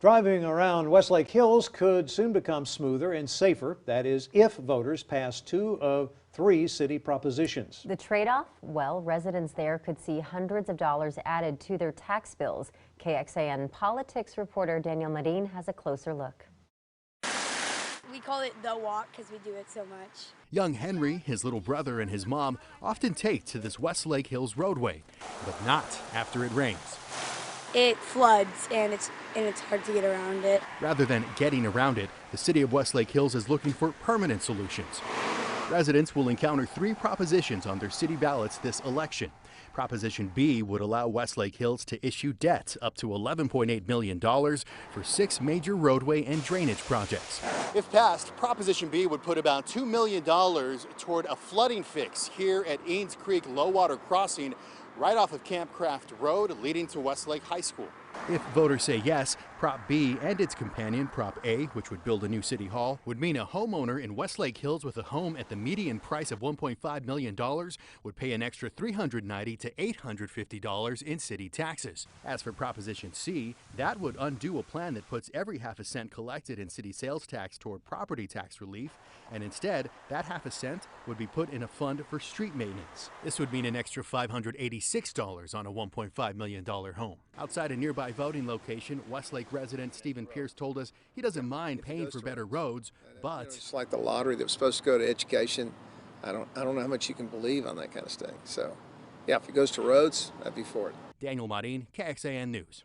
Driving around Westlake Hills could soon become smoother and safer. That is, if voters pass 2 of 3 city propositions. The trade-off? Well, residents there could see hundreds of dollars added to their tax bills. KXAN politics reporter Daniel Medin has a closer look. We call it the walk because we do it so much. Young Henry, his little brother, and his mom often take to this Westlake Hills roadway, but not after it rains. It floods and it's hard to get around it. Rather than getting around it, the city of Westlake Hills is looking for permanent solutions. Residents will encounter 3 propositions on their city ballots this election. Proposition B would allow Westlake Hills to issue debt up to $11.8 million for 6 major roadway and drainage projects. If passed, Proposition B would put about $2 million toward a flooding fix here at Eanes Creek Low Water Crossing, right off of Campcraft Road leading to Westlake High School. If voters say yes, Prop B and its companion, Prop A, which would build a new city hall, would mean a homeowner in Westlake Hills with a home at the median price of $1.5 million would pay an extra $390 to $850 in city taxes. As for Proposition C, that would undo a plan that puts every half a cent collected in city sales tax toward property tax relief, and instead, that half a cent would be put in a fund for street maintenance. This would mean an extra $586 on a $1.5 million home. Outside a nearby voting location, Westlake resident Stephen Pierce told us he doesn't mind paying for better roads, but it's like the lottery that was supposed to go to education. I don't know how much you can believe on that kind of thing. So, yeah, if it goes to roads, I'd be for it. Daniel Medin, KXAN News.